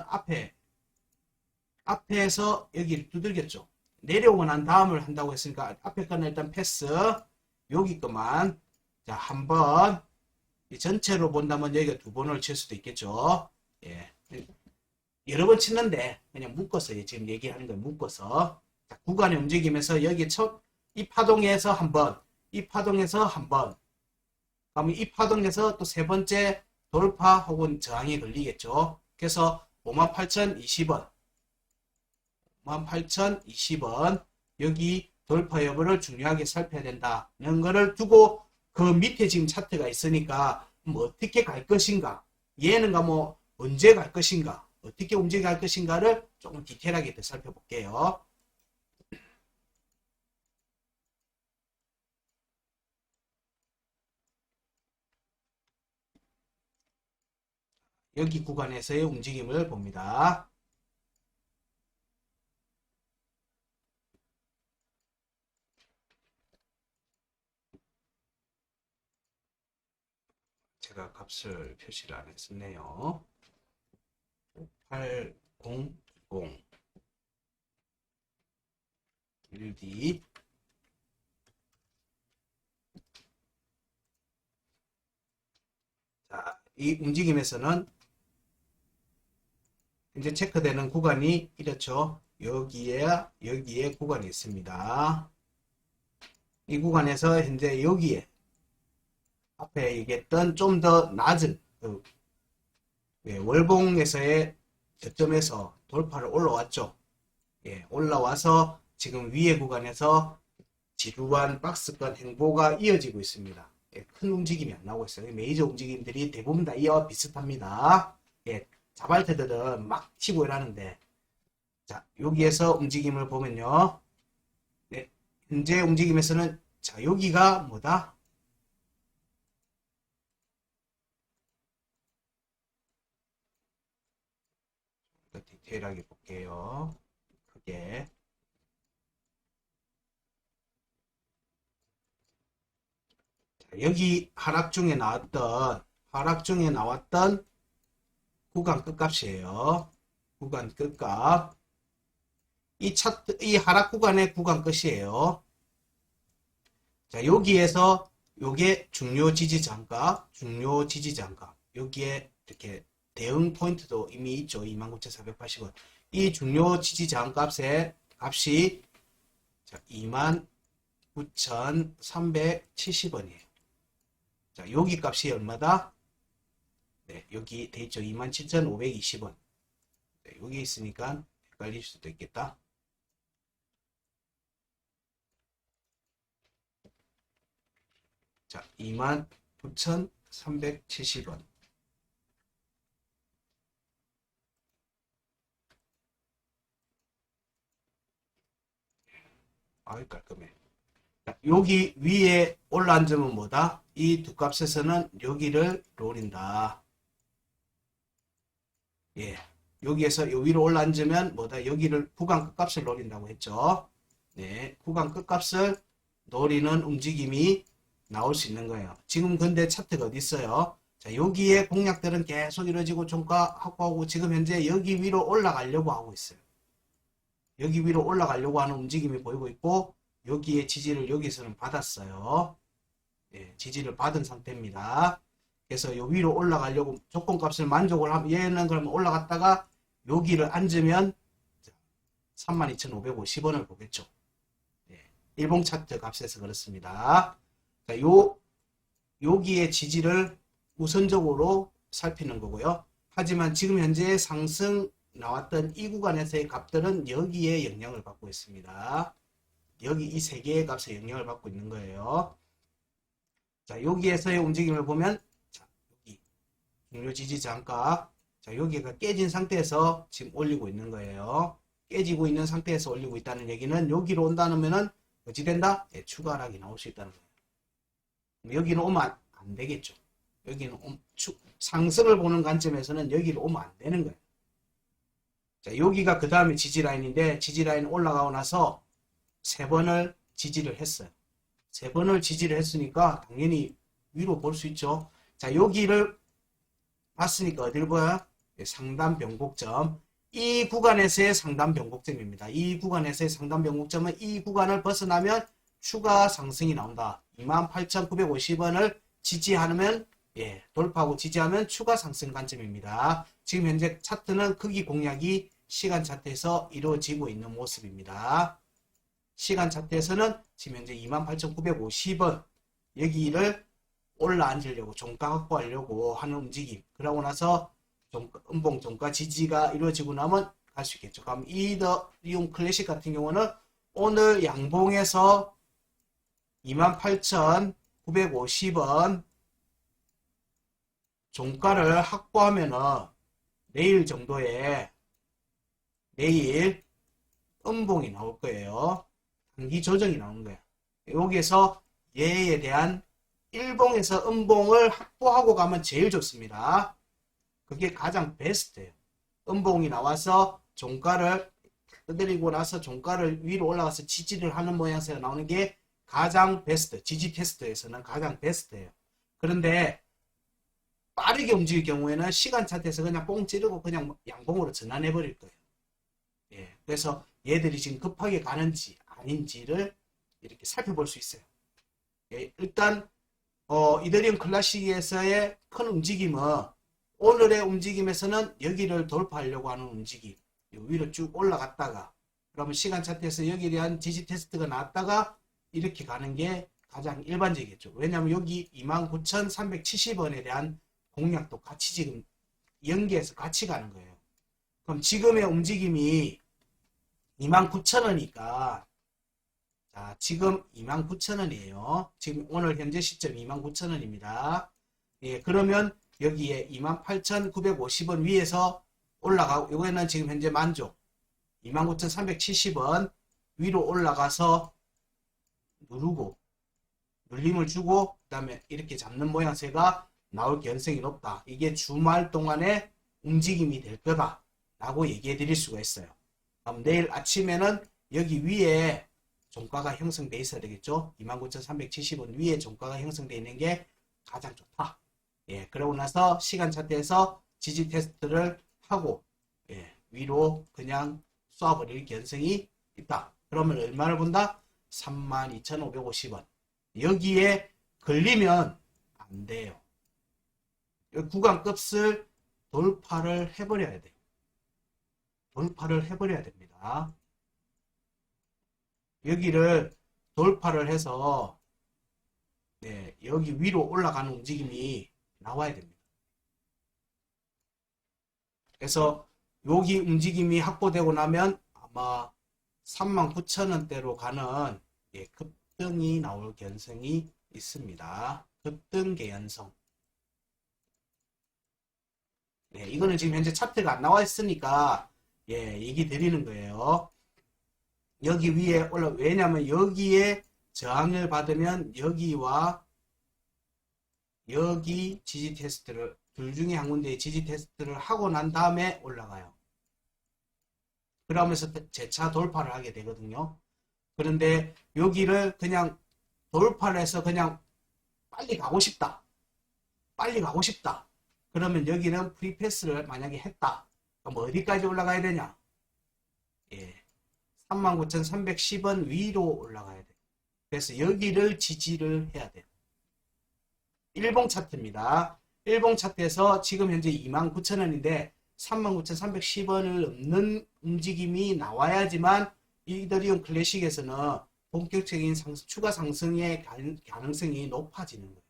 Speaker 1: 앞에서 여기를 두들겼죠. 내려오고 난 다음을 한다고 했으니까 앞에 거는 일단 패스. 여기 거만 자, 한번 전체로 본다면 여기가 2번을 칠 수도 있겠죠. 예. 여러 번 치는데 그냥 묶어서 지금 얘기하는 거예요. 묶어서. 자, 구간의 움직이면서 여기 이 파동에서 한 번, 이 파동에서 한 번, 그러면 이 파동에서 또 세 번째 돌파 혹은 저항이 걸리겠죠. 그래서 58,020원, 58,020원 여기 돌파 여부를 중요하게 살펴야 된다는 거를 두고 그 밑에 지금 차트가 있으니까 뭐 어떻게 갈 것인가, 얘는 뭐 언제 갈 것인가, 어떻게 움직여갈 것인가를 조금 디테일하게 더 살펴볼게요. 여기 구간에서의 움직임을 봅니다. 제가 값을 표시를 안 했었네요. 8020 1D 자, 이 움직임에서는 이제 체크되는 구간이 이렇죠. 여기에 구간이 있습니다. 이 구간에서 현재 여기에 앞에 얘기했던 좀 더 낮은 월봉에서의 저점에서 돌파를 올라왔죠. 예, 올라와서 지금 위에 구간에서 지루한 박스권 행보가 이어지고 있습니다. 예, 큰 움직임이 안 나오고 있어요. 메이저 움직임들이 대부분 다 이와 비슷합니다. 예, 자발테들은 막 치고 일하는데, 자, 여기에서 움직임을 보면요. 네, 현재 움직임에서는, 자, 여기가 뭐다? 디테일하게 볼게요. 크게. 자, 여기 하락 중에 나왔던 구간 끝값이에요. 구간 끝값. 이 하락 구간의 구간 끝이에요. 자, 여기에서 요게 중요 지지 장가. 여기에 이렇게 대응 포인트도 이미 있죠. 29,480원. 이 중요 지지 저항 값의 값이 29,370원이에요. 자, 여기 값이 얼마다? 네, 여기 돼 있죠. 27,520원. 네, 여기 있으니까 헷갈릴 수도 있겠다. 자, 29,370원. 아이, 깔끔해. 자, 여기 위에 올라앉으면 뭐다? 이 두 값에서는 여기를 노린다. 예. 여기에서 요 위로 올라앉으면 뭐다? 여기를 구간 끝값을 노린다고 했죠. 네. 구간 끝값을 노리는 움직임이 나올 수 있는 거예요. 지금 근데 차트가 어디 있어요? 자, 여기에 공략들은 계속 이루어지고 종가 확보하고 지금 현재 여기 위로 올라가려고 하고 있어요. 여기 위로 올라가려고 하는 움직임이 보이고 있고 여기에 지지를 여기서는 받았어요. 예, 지지를 받은 상태입니다. 그래서 요 위로 올라가려고 조건값을 만족을 하면 얘는 그러면 올라갔다가 여기를 앉으면 32,550원을 보겠죠. 예, 일봉 차트 값에서 그렇습니다. 자, 여기에 지지를 우선적으로 살피는 거고요. 하지만 지금 현재 상승 나왔던 이 구간에서의 값들은 여기에 영향을 받고 있습니다. 여기 이 세 개의 값에 영향을 받고 있는 거예요. 자, 여기에서의 움직임을 보면, 자, 여기 중요 지지 저항가, 자, 여기가 깨진 상태에서 지금 올리고 있는 거예요. 깨지고 있는 상태에서 올리고 있다는 얘기는 여기로 온다면은 어찌 된다? 예, 추가 하락이 나올 수 있다는 거예요. 여기는 오면 안 되겠죠. 여기는 상승을 보는 관점에서는 여기로 오면 안 되는 거예요. 자, 여기가 그 다음에 지지라인인데 지지라인 올라가고 나서 세 번을 지지를 했어요. 세 번을 지지를 했으니까 당연히 위로 볼 수 있죠. 자, 여기를 봤으니까 어딜 보여? 상단 변곡점. 이 구간에서의 상단 변곡점입니다. 이 구간에서의 상단 변곡점은 이 구간을 벗어나면 추가 상승이 나온다. 28,950원을 지지하면 예, 돌파하고 지지하면 추가 상승 관점입니다. 지금 현재 차트는 크기 공략이 시간 차트에서 이루어지고 있는 모습입니다. 시간 차트에서는 지금 현재 28,950원 여기를 올라앉으려고 종가 확보하려고 하는 움직임. 그러고 나서 음봉 종가 지지가 이루어지고 나면 갈 수 있겠죠. 그럼 이더리움 클래식 같은 경우는 오늘 양봉에서 28,950원 종가를 확보하면은 내일 정도에 내일 음봉이 나올 거예요. 단기 조정이 나오는 거예요. 여기에서 얘에 대한 일봉에서 음봉을 확보하고 가면 제일 좋습니다. 그게 가장 베스트예요. 음봉이 나와서 종가를 떠들이고 나서 종가를 위로 올라가서 지지를 하는 모양새가 나오는 게 가장 베스트, 지지 테스트에서는 가장 베스트예요. 그런데 빠르게 움직일 경우에는 시간 차트에서 그냥 뽕 찌르고 그냥 양봉으로 전환해 버릴 거예요. 예, 그래서 얘들이 지금 급하게 가는지 아닌지를 이렇게 살펴볼 수 있어요. 예, 일단 이더리움 클래식에서의 큰 움직임은 오늘의 움직임에서는 여기를 돌파하려고 하는 움직임, 위로 쭉 올라갔다가 그러면 시간 차트에서 여기에 대한 지지 테스트가 나왔다가 이렇게 가는 게 가장 일반적이겠죠. 왜냐하면 여기 29,370원에 대한 공략도 같이 지금 연계해서 같이 가는 거예요. 그럼 지금의 움직임이 29,000원이니까 자, 지금 29,000원이에요. 지금 오늘 현재 시점 29,000원입니다. 예, 그러면 여기에 28,950원 위에서 올라가고 이거는 지금 현재 만족 29,370원 위로 올라가서 누르고 눌림을 주고 그 다음에 이렇게 잡는 모양새가 나올 가능성이 높다. 이게 주말 동안의 움직임이 될 거다 라고 얘기해 드릴 수가 있어요. 그럼 내일 아침에는 여기 위에 종가가 형성돼 있어야 되겠죠. 29,370원 위에 종가가 형성돼 있는 게 가장 좋다. 예, 그러고 나서 시간 차트에서 지지 테스트를 하고 예, 위로 그냥 쏴버릴 가능성이 있다. 그러면 얼마를 본다? 32,550원. 여기에 걸리면 안 돼요. 구간 값을 돌파를 해버려야 돼요. 돌파를 해버려야 됩니다. 여기를 돌파를 해서 네, 여기 위로 올라가는 움직임이 나와야 됩니다. 그래서 여기 움직임이 확보되고 나면 아마 39,000원대로 가는 예, 급등이 나올 개연성이 있습니다. 급등 개연성. 네, 이거는 지금 현재 차트가 안 나와 있으니까 예, 얘기 드리는 거예요. 여기 위에 왜냐면 여기에 저항을 받으면 여기와 여기 지지 테스트를 둘 중에 한 군데의 지지 테스트를 하고 난 다음에 올라가요. 그러면서 재차 돌파를 하게 되거든요. 그런데 여기를 그냥 돌파를 해서 그냥 빨리 가고 싶다. 빨리 가고 싶다. 그러면 여기는 프리패스를 만약에 했다. 그럼 어디까지 올라가야 되냐? 예. 39,310원 위로 올라가야 돼. 그래서 여기를 지지를 해야 돼요. 일봉 차트입니다. 일봉 차트에서 지금 현재 29,000원인데 39,310원을 넘는 움직임이 나와야지만 이더리움 클래식에서는 본격적인 추가 상승의 가능성이 높아지는 거예요.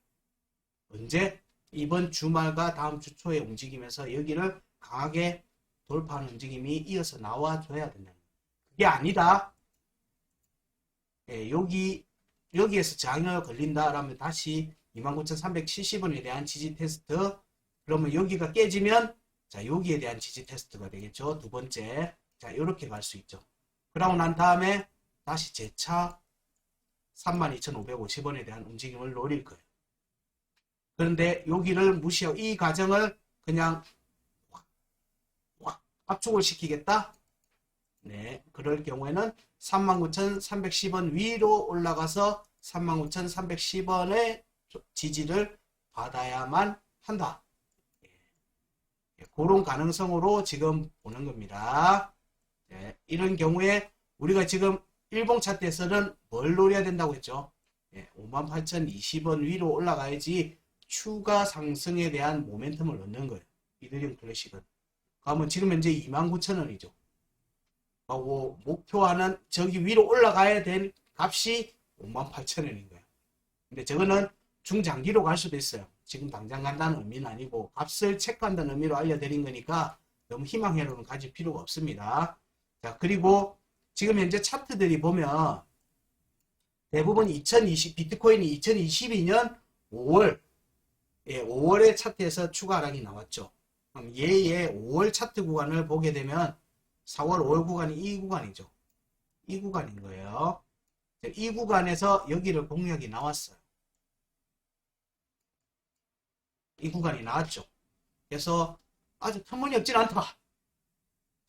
Speaker 1: 언제? 이번 주말과 다음 주 초에 움직이면서 여기를 강하게 돌파하는 움직임이 이어서 나와줘야 된다. 그게 아니다. 예, 여기에서 장애가 걸린다라면 다시 29,370원에 대한 지지 테스트. 그러면 여기가 깨지면 자, 여기에 대한 지지 테스트가 되겠죠. 두 번째. 자, 이렇게 갈 수 있죠. 그러고 난 다음에 다시 재차 32,550원에 대한 움직임을 노릴 거예요. 그런데 여기를 무시하고 이 과정을 그냥 확 압축을 시키겠다. 네, 그럴 경우에는 39,310원 위로 올라가서 39,310원의 지지를 받아야만 한다. 그런 가능성으로 지금 보는 겁니다. 네, 이런 경우에 우리가 지금 일봉 차트에서는 뭘 노려야 된다고 했죠? 58,020원 위로 올라가야지 추가 상승에 대한 모멘텀을 얻는 거예요. 이더리움 클래식은. 그러면 지금 현재 29,000원이죠. 하고 목표하는 저기 위로 올라가야 될 값이 58,000원인 거예요. 근데 저거는 중장기로 갈 수도 있어요. 지금 당장 간다는 의미는 아니고 값을 체크한다는 의미로 알려드린 거니까 너무 희망회로는 가질 필요가 없습니다. 자, 그리고 지금 현재 차트들이 보면 대부분 비트코인이 2022년 5월 5월의 차트에서 추가 하락이 나왔죠. 그럼 얘의 5월 차트 구간을 보게 되면 4월 5월 구간이 이 구간이죠. 이 구간인 거예요. 이 구간에서 여기를 공략이 나왔어요. 이 구간이 나왔죠. 그래서 아주 터무니없진 않다.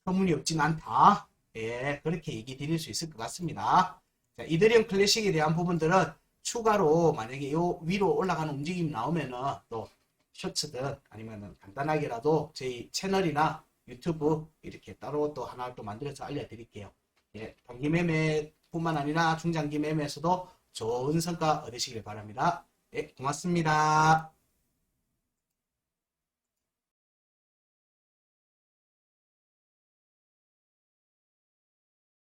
Speaker 1: 터무니없진 않다. 예, 그렇게 얘기 드릴 수 있을 것 같습니다. 자, 이더리움 클래식에 대한 부분들은 추가로 만약에 요 위로 올라가는 움직임이 나오면은 또 쇼츠든 아니면 간단하게라도 저희 채널이나 유튜브 이렇게 따로 또 하나 또 만들어서 알려드릴게요. 예, 단기 매매뿐만 아니라 중장기 매매에서도 좋은 성과 얻으시길 바랍니다. 예, 고맙습니다.